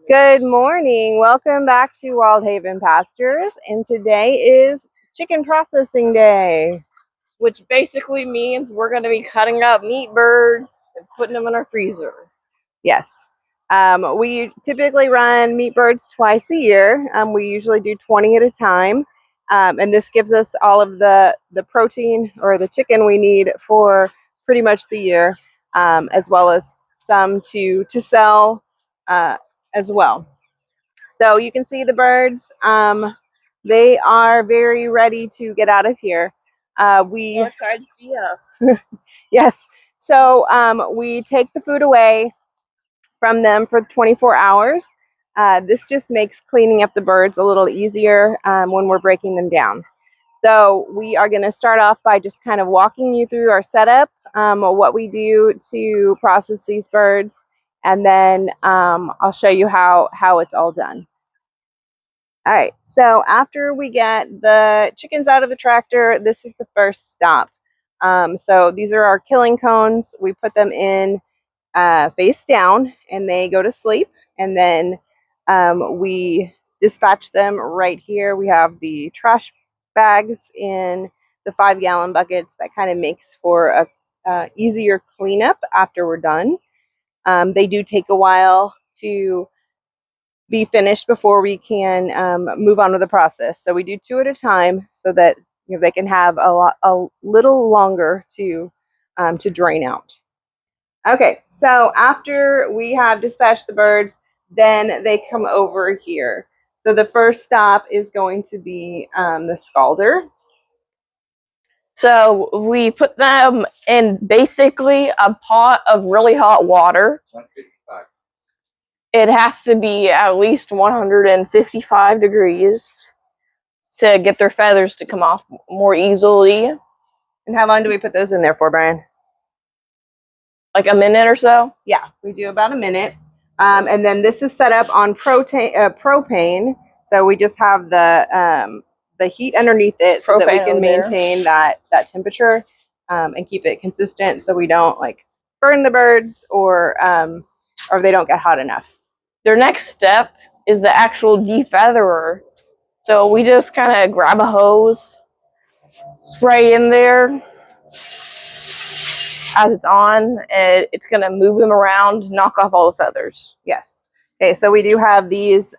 Good morning. Welcome back to Wild Haven Pastures, and today is chicken processing day. Which basically means we're going to be cutting up meat birds and putting them in our freezer. Yes. We typically run meat birds twice a year. We usually do 20 at a time, and this gives us all of the protein or the chicken we need for pretty much the year, as well as some to sell as well. So you can see the birds. They are very ready to get out of here. So excited to see us. Yes. So we take the food away from them for 24 hours. This just makes cleaning up the birds a little easier when we're breaking them down. So we are going to start off by just kind of walking you through our setup, what we do to process these birds, and then I'll show you how it's all done. All right, so after we get the chickens out of the tractor, this is the first stop. So these are our killing cones. We put them in face down and they go to sleep. And then we dispatch them right here. We have the trash bags in the 5-gallon buckets. That kind of makes for a easier cleanup after we're done. They do take a while to be finished before we can move on to the process. So we do 2 at a time so that they can have a little longer to drain out. Okay, so after we have dispatched the birds, then they come over here. So the first stop is going to be the scalder. So we put them in basically a pot of really hot water. It has to be at least 155 degrees to get their feathers to come off more easily. And how long do we put those in there for, Brian? Like a minute or so? Yeah, we do about a minute. And then this is set up on propane. So we just have the heat underneath it so that we can maintain that temperature and keep it consistent so we don't like burn the birds or they don't get hot enough. Their next step is the actual defeatherer. So we just kind of grab a hose, spray in there as it's on, and it's going to move them around, knock off all the feathers. Yes. Okay, so we do have these.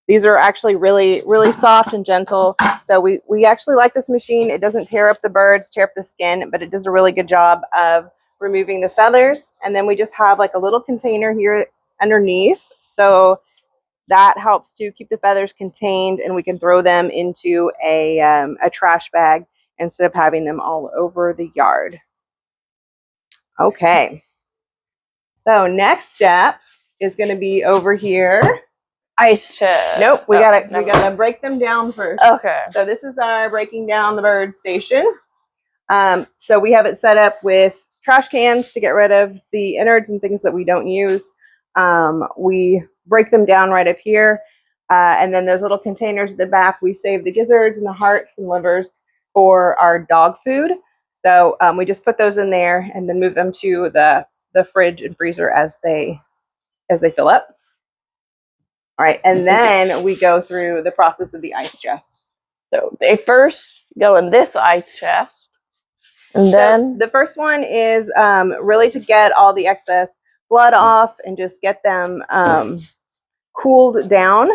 These are actually really, really soft and gentle. So we actually like this machine. It doesn't tear up the birds, tear up the skin, but it does a really good job of removing the feathers. And then we just have like a little container here underneath. So that helps to keep the feathers contained, and we can throw them into a trash bag instead of having them all over the yard. Okay. So next step is going to be over here. Ice chest. Nope, we gotta break them down first. Okay. So this is our breaking down the bird station. So we have it set up with trash cans to get rid of the innards and things that we don't use. We break them down right up here. And then those little containers at the back, we save the gizzards and the hearts and livers for our dog food. So we just put those in there and then move them to the fridge and freezer as they fill up. All right, and then we go through the process of the ice chests. So they first go in this ice chest. And then the first one is really to get all the excess blood off and just get them cooled down.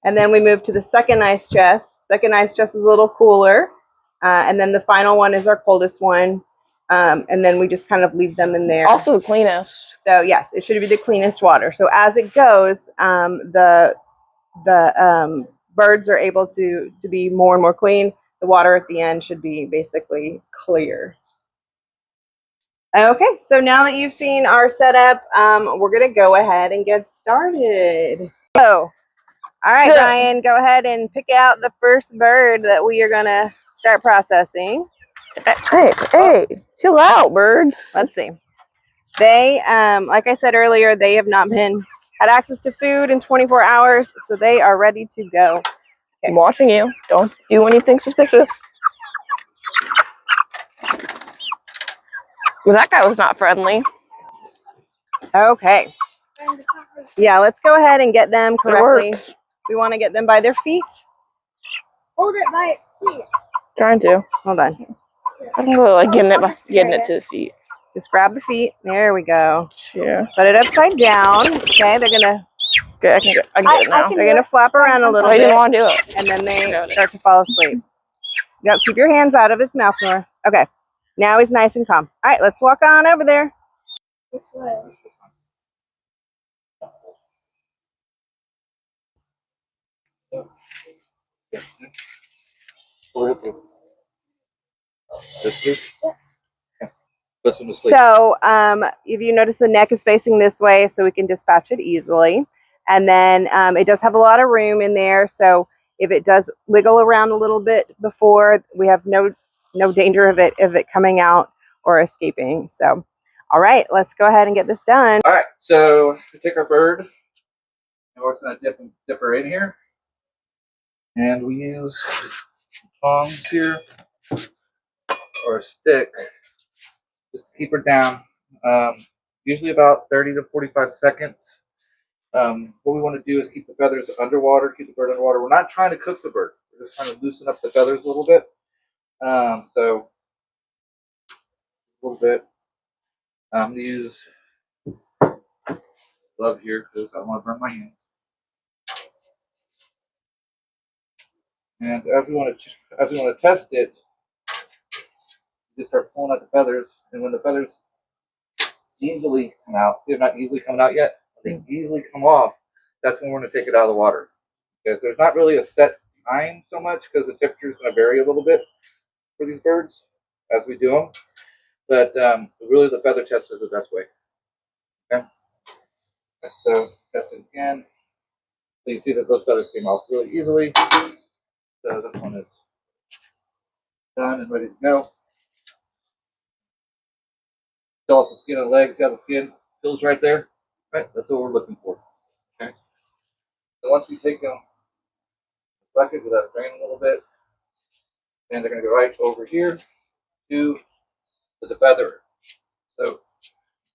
And then we move to the second ice chest. Second ice chest is a little cooler. And then the final one is our coldest one. And then we just kind of leave them in there. Also the cleanest. So yes, it should be the cleanest water. So as it goes, the birds are able to be more and more clean. The water at the end should be basically clear. Okay, so now that you've seen our setup, we're gonna go ahead and get started. So, all right, Brian, go ahead and pick out the first bird that we are gonna start processing. Hey, chill out, birds. Let's see. They, like I said earlier, they have not had access to food in 24 hours, so they are ready to go. Okay. I'm watching you. Don't do anything suspicious. Well, that guy was not friendly. Okay. Yeah, let's go ahead and get them correctly. works. We want to get them by their feet. Hold it by your feet. Trying to. Hold on. I don't really like getting it to the feet. Just grab the feet. There we go. Yeah. Put it upside down. Okay, they're gonna. Okay, I can get it now. They're gonna flap around a little I didn't bit, want to do it. and then they Got it. start to fall asleep. Yep, keep your hands out of his mouth, Nora. Okay, now he's nice and calm. All right, let's walk on over there. Which way? So, if you notice, the neck is facing this way, so we can dispatch it easily. And then it does have a lot of room in there, so if it does wiggle around a little bit before, we have no danger of it coming out or escaping. So, all right, let's go ahead and get this done. All right, so we take our bird, and we're just gonna dip her in here, and we use tongs here or a stick just to keep her down. Usually about 30 to 45 seconds. What we want to do is keep the feathers underwater, keep the bird underwater. We're not trying to cook the bird. We're just trying to loosen up the feathers a little bit. So a little bit. I'm gonna use glove here because I don't want to burn my hands. And as we want to test it, you just start pulling out the feathers, and when the feathers easily come out, see, they're not easily coming out yet. They easily come off. That's when we're going to take it out of the water. Because there's not really a set time so much, because the temperature is going to vary a little bit for these birds as we do them. But really, the feather test is the best way. Okay. So test it again. So you can see that those feathers came off really easily. So this one is done and ready to go. Fill off the skin of the legs. See how the skin feels right there? Right? That's what we're looking for. Okay. So once we take them, bucket, we let it drain a little bit, and they're going to go right over here to the defeatherer. So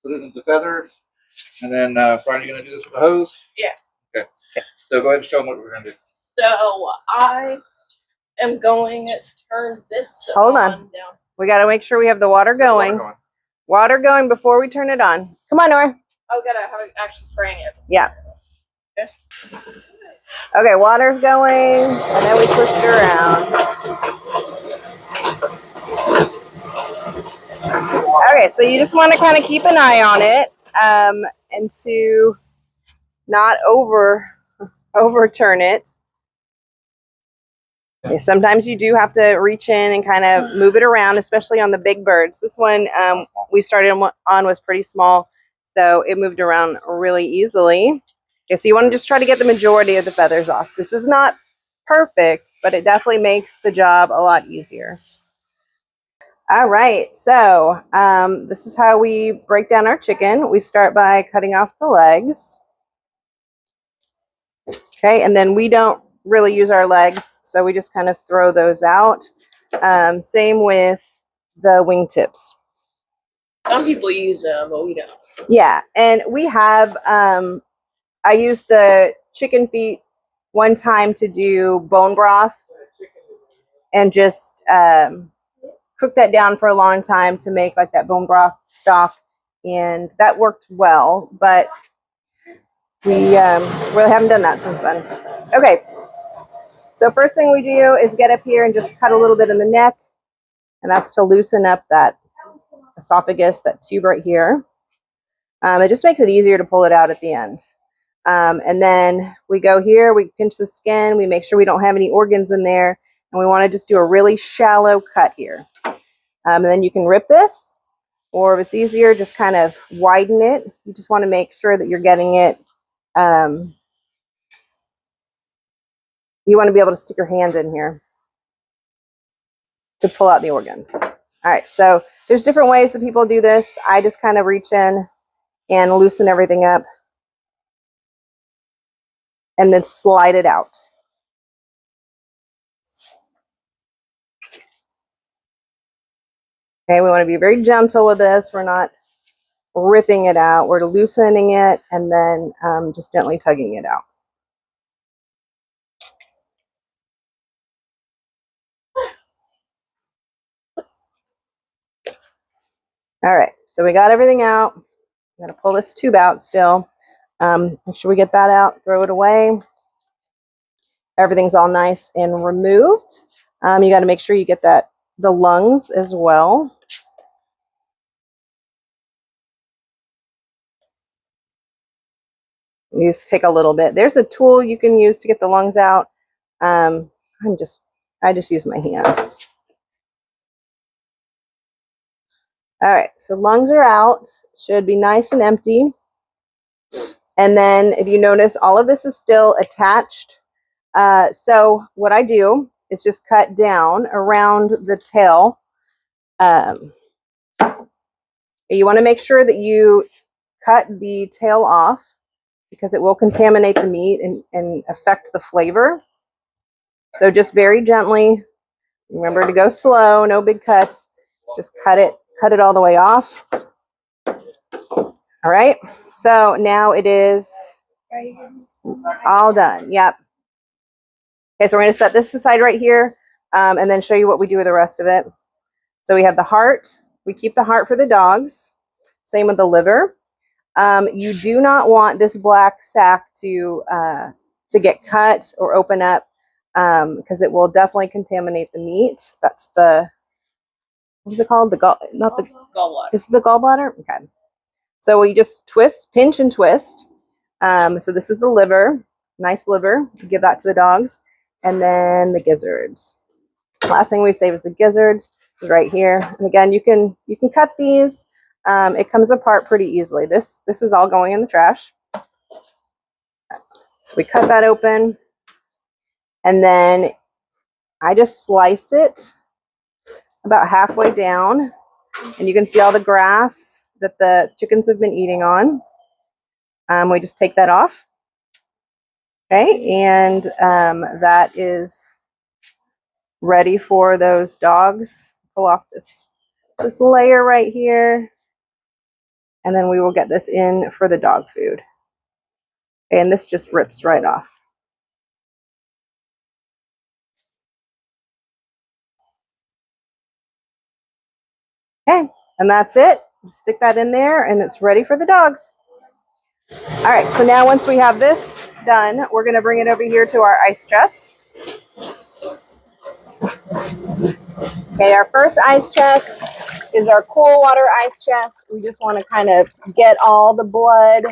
put it in the defeatherer, and then Brian, you going to do this with the hose? Yeah. Okay. So go ahead and show them what we're going to do. So I am going to turn this Hold on. down. We got to make sure we have the water going. Water going before we turn it on. Come on, Nora. I've got to have it actually spraying it. Yeah. Okay. Okay, water's going, and then we twist it around. Okay, so you just want to kind of keep an eye on it, and to not overturn it. Okay, sometimes you do have to reach in and kind of move it around, especially on the big birds. This one we started on was pretty small, so it moved around really easily. Okay, so you want to just try to get the majority of the feathers off. This is not perfect, but it definitely makes the job a lot easier. All right, so this is how we break down our chicken. We start by cutting off the legs. Okay, and then we don't really use our legs, so we just kind of throw those out. Same with the wingtips. Some people use them, but we don't. Yeah, and we have, I used the chicken feet one time to do bone broth and just cook that down for a long time to make like that bone broth stock, and that worked well, but we really haven't done that since then. Okay, so first thing we do is get up here and just cut a little bit in the neck, and that's to loosen up that esophagus, that tube right here. It just makes it easier to pull it out at the end. And then we go here, we pinch the skin, we make sure we don't have any organs in there, and we want to just do a really shallow cut here. And then you can rip this, or if it's easier, just kind of widen it. You just want to make sure that you're getting it. You want to be able to stick your hand in here to pull out the organs. All right, so there's different ways that people do this. I just kind of reach in and loosen everything up and then slide it out. Okay, we want to be very gentle with this. We're not ripping it out. We're loosening it and then just gently tugging it out. All right, so we got everything out. I'm gonna pull this tube out still. Make sure we get that out, throw it away. Everything's all nice and removed. You got to make sure you get the lungs as well. These take a little bit. There's a tool you can use to get the lungs out. I just use my hands. All right, so lungs are out. Should be nice and empty. And then if you notice, all of this is still attached. So what I do is just cut down around the tail. You want to make sure that you cut the tail off because it will contaminate the meat and affect the flavor. So just very gently, remember to go slow, no big cuts. Just cut it all the way off. All right, so now it is all done. Yep. Okay, so we're going to set this aside right here and then show you what we do with the rest of it. So we have the heart. We keep the heart for the dogs. Same with the liver. You do not want this black sac to get cut or open up because it will definitely contaminate the meat. That's the, what is it called? The Gallbladder. Is it the gallbladder? Okay. So we just twist, pinch and twist. So this is the liver, nice liver. Give that to the dogs. And then the gizzards. Last thing we save is the gizzards right here. And again, you can cut these. It comes apart pretty easily. This is all going in the trash. So we cut that open. And then I just slice it about halfway down. And you can see all the grass that the chickens have been eating on. We just take that off. Okay, and that is ready for those dogs. Pull off this layer right here. And then we will get this in for the dog food. And this just rips right off. Okay, and that's it. Stick that in there and it's ready for the dogs. All right, so now once we have this done, we're gonna bring it over here to our ice chest. Okay, our first ice chest is our cool water ice chest. We just wanna kind of get all the blood,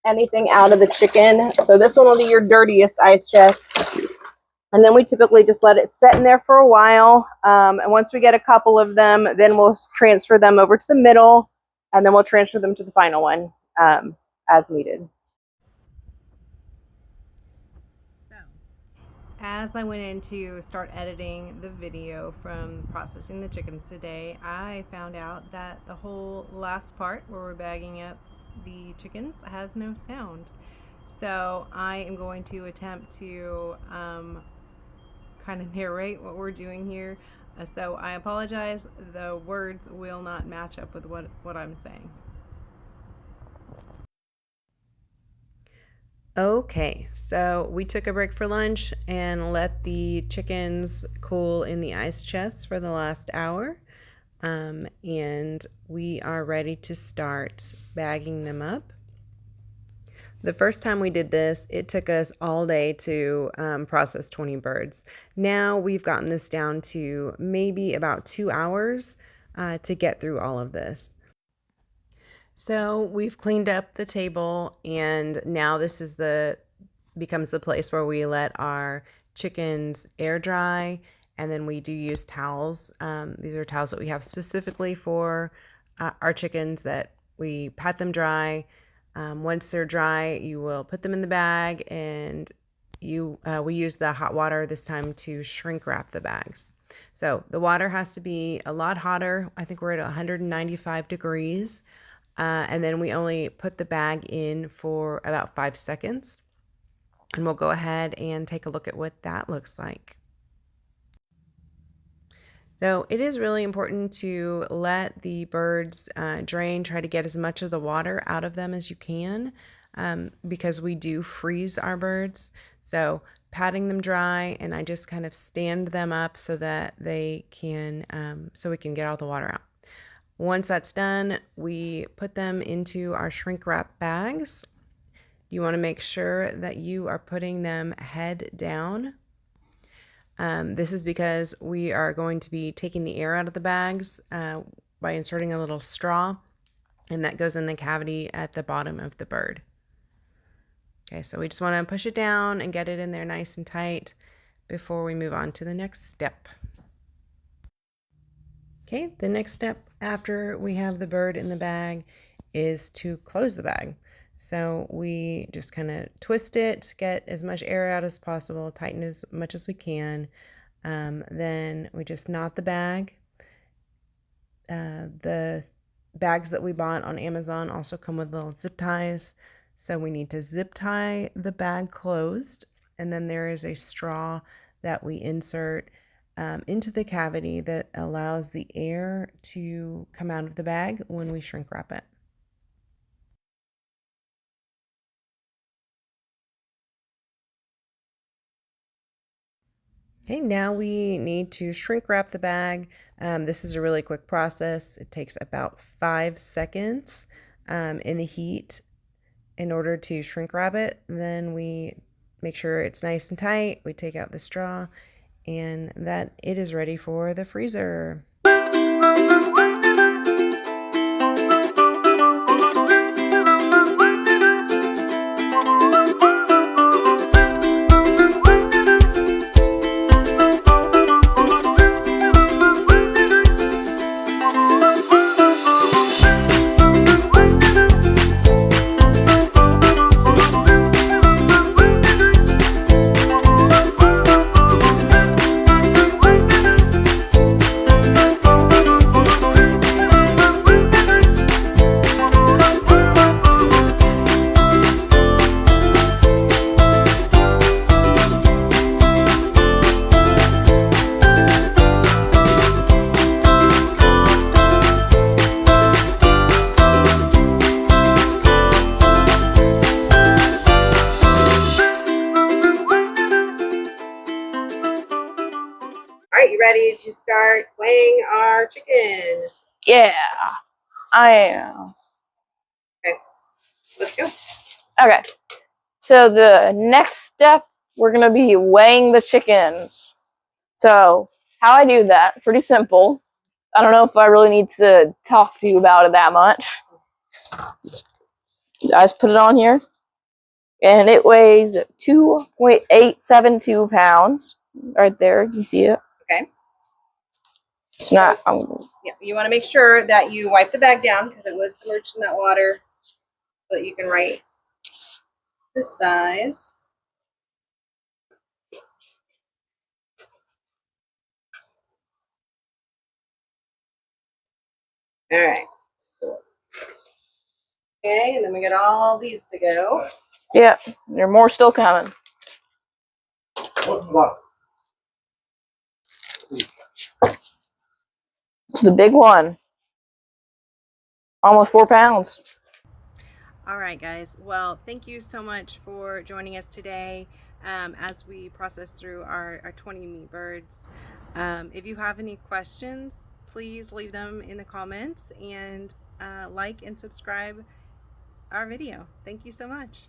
anything out of the chicken. So this one will be your dirtiest ice chest. And then we typically just let it sit in there for a while. And once we get a couple of them, then we'll transfer them over to the middle, and then we'll transfer them to the final one as needed. So, as I went in to start editing the video from processing the chickens today, I found out that the whole last part where we're bagging up the chickens has no sound. So I am going to attempt to kind of narrate what we're doing here. So I apologize, the words will not match up with what I'm saying. Okay, so we took a break for lunch and let the chickens cool in the ice chest for the last hour. And we are ready to start bagging them up. The first time we did this, it took us all day to process 20 birds. Now we've gotten this down to maybe about 2 hours to get through all of this. So we've cleaned up the table, and now this is becomes the place where we let our chickens air dry, and then we do use towels. These are towels that we have specifically for our chickens that we pat them dry. Once they're dry, you will put them in the bag, and we use the hot water this time to shrink wrap the bags. So the water has to be a lot hotter. I think we're at 195 degrees. And then we only put the bag in for about 5 seconds. And we'll go ahead and take a look at what that looks like. So it is really important to let the birds drain, try to get as much of the water out of them as you can, because we do freeze our birds. So patting them dry, and I just kind of stand them up so that they can, so we can get all the water out. Once that's done, we put them into our shrink wrap bags. You want to make sure that you are putting them head down. This is because we are going to be taking the air out of the bags by inserting a little straw, and that goes in the cavity at the bottom of the bird. Okay, so we just want to push it down and get it in there nice and tight before we move on to the next step. Okay, the next step after we have the bird in the bag is to close the bag. So we just kind of twist it, get as much air out as possible, tighten as much as we can. Then we just knot the bag. The bags that we bought on Amazon also come with little zip ties. So we need to zip tie the bag closed. And then there is a straw that we insert into the cavity that allows the air to come out of the bag when we shrink wrap it. Okay, now we need to shrink wrap the bag. This is a really quick process. It takes about 5 seconds in the heat in order to shrink wrap it. Then we make sure it's nice and tight. We take out the straw, and that it is ready for the freezer. All right, you ready to start weighing our chicken? Yeah, I am. Okay, let's go. Okay, so the next step, we're going to be weighing the chickens. So, how I do that, pretty simple. I don't know if I really need to talk to you about it that much. I just put it on here, and it weighs 2.872 pounds. Right there, you can see it. Okay. It's not. Yeah, you want to make sure that you wipe the bag down because it was submerged in that water, so that you can write the size. All right. Okay, and then we got all these to go. Yeah, there are more still coming. It's a big one. Almost 4 pounds. All right, guys. Well, thank you so much for joining us today as we process through our 20 meat birds. If you have any questions, please leave them in the comments and like and subscribe our video. Thank you so much.